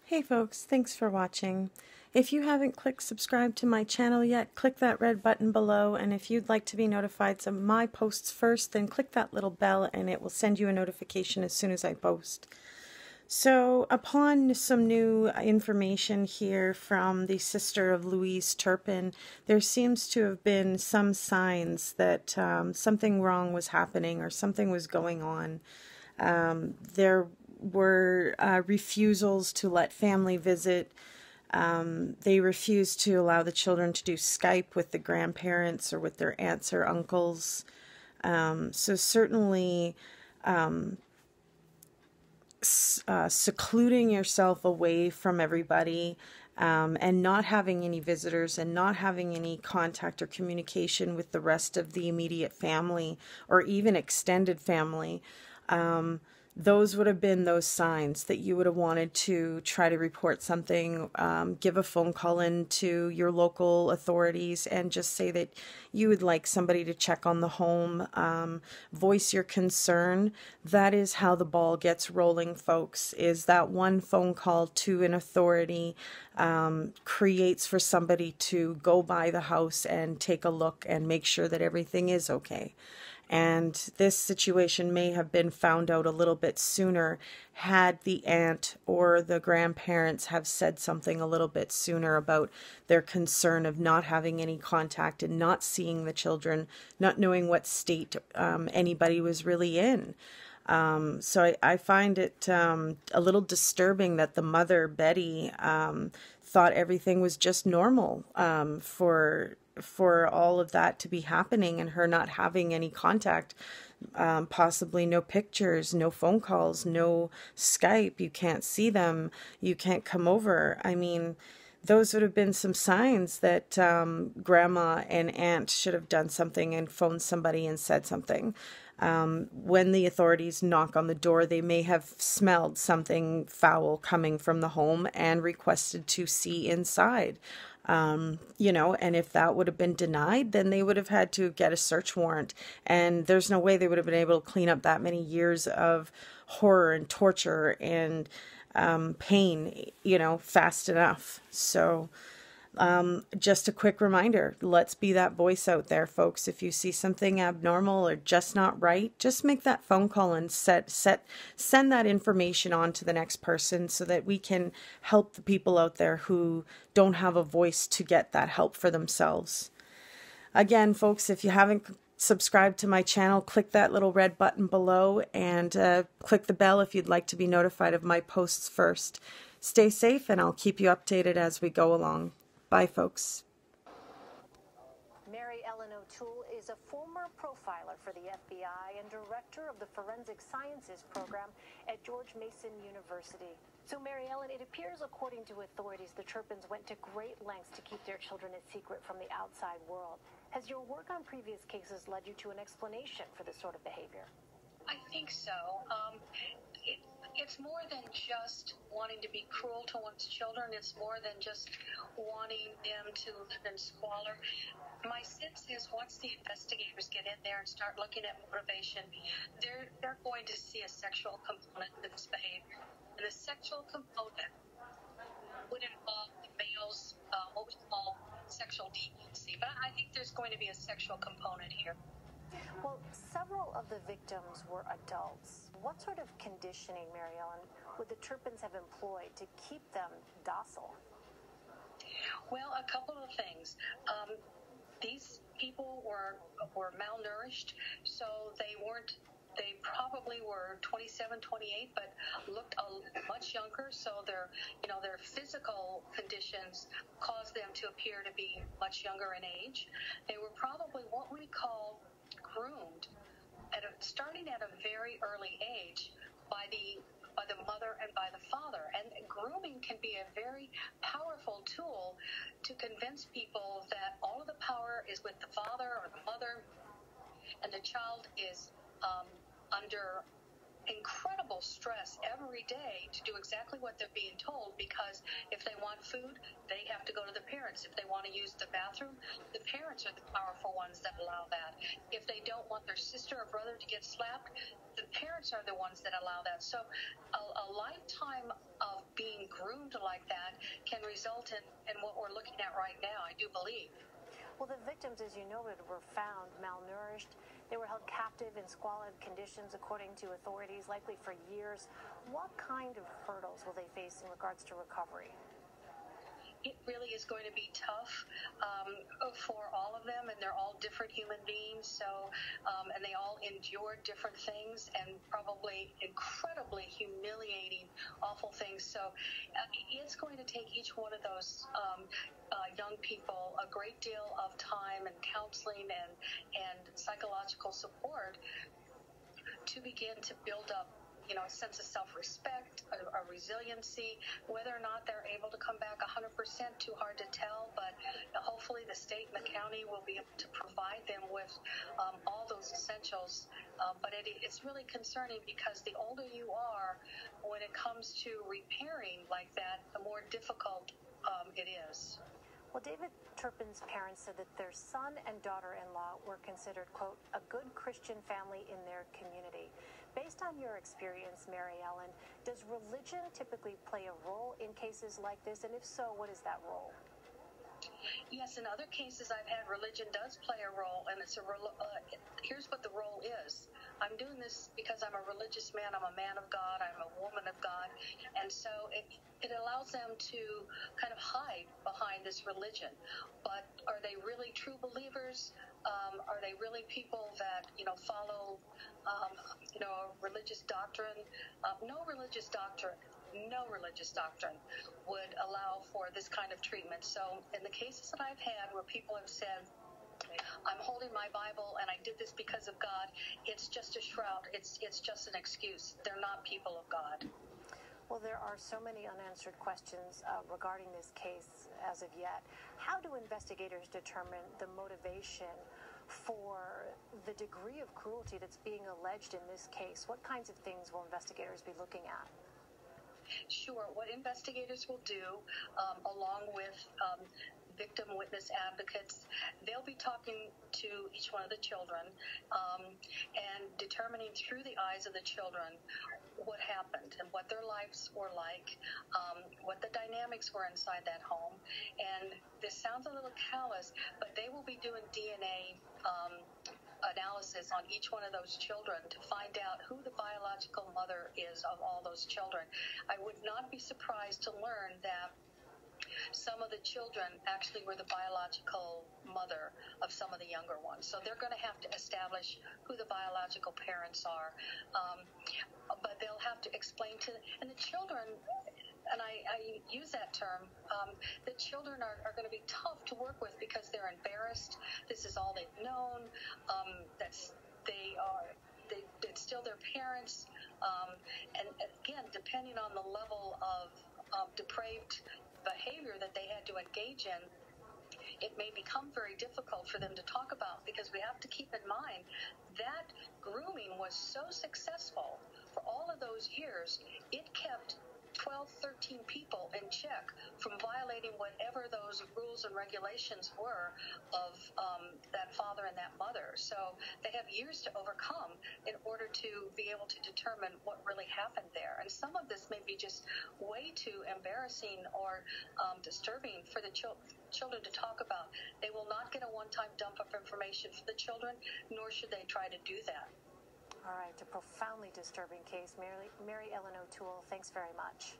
Hey folks, thanks for watching. If you haven't clicked subscribe to my channel yet, click that red button below, and if you'd like to be notified of my posts first, then click that little bell and it will send you a notification as soon as I post. So, upon some new information here from the sister of Louise Turpin, there seems to have been some signs that something wrong was happening or something was going on. There were refusals to let family visit. They refused to allow the children to do Skype with the grandparents or with their aunts or uncles. So certainly secluding yourself away from everybody and not having any visitors and not having any contact or communication with the rest of the immediate family or even extended family. Those would have been those signs that you would have wanted to try to report something, give a phone call in to your local authorities and just say that you would like somebody to check on the home, voice your concern. That is how the ball gets rolling, folks, is that one phone call to an authority creates for somebody to go by the house and take a look and make sure that everything is okay. And this situation may have been found out a little bit sooner had the aunt or the grandparents have said something a little bit sooner about their concern of not having any contact and not seeing the children, not knowing what state anybody was really in. So I find it a little disturbing that the mother, Betty, thought everything was just normal for all of that to be happening and her not having any contact, possibly no pictures, no phone calls, no Skype. You can't see them. You can't come over. I mean, those would have been some signs that grandma and aunt should have done something and phoned somebody and said something. When the authorities knock on the door, they may have smelled something foul coming from the home and requested to see inside. You know, and if that would have been denied, then they would have had to get a search warrant. And there's no way they would have been able to clean up that many years of horror and torture and pain, you know, fast enough. So just a quick reminder, let's be that voice out there, folks. If you see something abnormal or just not right, just make that phone call and send that information on to the next person so that we can help the people out there who don't have a voice to get that help for themselves. Again, folks, if you haven't subscribed to my channel, click that little red button below and click the bell if you'd like to be notified of my posts first. Stay safe, and I'll keep you updated as we go along. Bye, folks. Mary Ellen O'Toole is a former profiler for the FBI and director of the Forensic Sciences program at George Mason University. So, Mary Ellen, it appears, according to authorities, the Turpins went to great lengths to keep their children a secret from the outside world. Has your work on previous cases led you to an explanation for this sort of behavior? I think so. It's more than just wanting to be cruel to one's children. It's more than just wanting them to live in squalor. My sense is once the investigators get in there and start looking at motivation, they're going to see a sexual component to this behavior. And the sexual component would involve the male's what we call sexual deviancy. But I think there's going to be a sexual component here. Well, several of the victims were adults. What sort of conditioning, Mary Ellen, would the Turpins have employed to keep them docile? Well, a couple of things. These people were malnourished, so they probably were 27, 28, but looked much younger, so their physical conditions caused them to appear to be much younger in age. They were probably what we call groomed starting at a very early age by the mother and by the father. And grooming can be a very powerful tool to convince people that all of the power is with the father or the mother, and the child is under incredible stress every day to do exactly what they're being told, because if they want food, they have to go to the parents. If they want to use the bathroom, the parents are the powerful ones that allow that. If they don't want their sister or brother to get slapped, the parents are the ones that allow that. So a lifetime of being groomed like that can result in what we're looking at right now, I do believe. Well, the victims, as you noted, were found malnourished. They were held captive in squalid conditions, according to authorities, likely for years. What kind of hurdles will they face in regards to recovery? It really is going to be tough for all of them, and they're all different human beings. So, and they all endure different things and probably incredibly humiliating, awful things. So, it's going to take each one of those young people a great deal of time and counseling and psychological support to begin to build up, a sense of self-respect, a resiliency. Whether or not they're able to come back 100%, too hard to tell, but hopefully the state and the county will be able to provide them with all those essentials. But it's really concerning because the older you are, when it comes to repairing like that, the more difficult it is. Well, David Turpin's parents said that their son and daughter-in-law were considered, quote, a good Christian family in their community. Based on your experience, Mary Ellen, does religion typically play a role in cases like this? And if so, what is that role? Yes, in other cases I've had, religion does play a role, and here's what the role is. I'm doing this because I'm a religious man, I'm a man of God, I'm a woman of God, and so it allows them to kind of hide behind this religion. But are they really true believers? Are they really people that, follow, a religious doctrine? No religious doctrine would allow for this kind of treatment. So in the cases that I've had where people have said, I'm holding my Bible and I did this because of God, it's just a shroud. It's just an excuse. They're not people of God. Well, there are so many unanswered questions regarding this case as of yet. How do investigators determine the motivation for the degree of cruelty that's being alleged in this case? What kinds of things will investigators be looking at? Sure. What investigators will do, along with victim witness advocates, they'll be talking to each one of the children and determining through the eyes of the children what happened and what their lives were like, what the dynamics were inside that home. And this sounds a little callous, but they will be doing DNA analysis on each one of those children to find out who the biological mother is of all those children. I would not be surprised to learn that some of the children actually were the biological mother of some of the younger ones. So they're going to have to establish who the biological parents are. But they'll have to explain and the children, and I use that term, the children are going to be tough to work with because they're embarrassed. This is all they've known. It's still their parents. And again, depending on the level of depraved behavior that they had to engage in, it may become very difficult for them to talk about, because we have to keep in mind that grooming was so successful for all of those years, it kept 12, 13 people in check from violating whatever those rules and regulations were of that father and that mother. So they have years to overcome in order to be able to determine what really happened there. And some of this may be just way too embarrassing or disturbing for the children to talk about. They will not get a one-time dump of information for the children, nor should they try to do that. All right, a profoundly disturbing case. Mary Ellen O'Toole, thanks very much.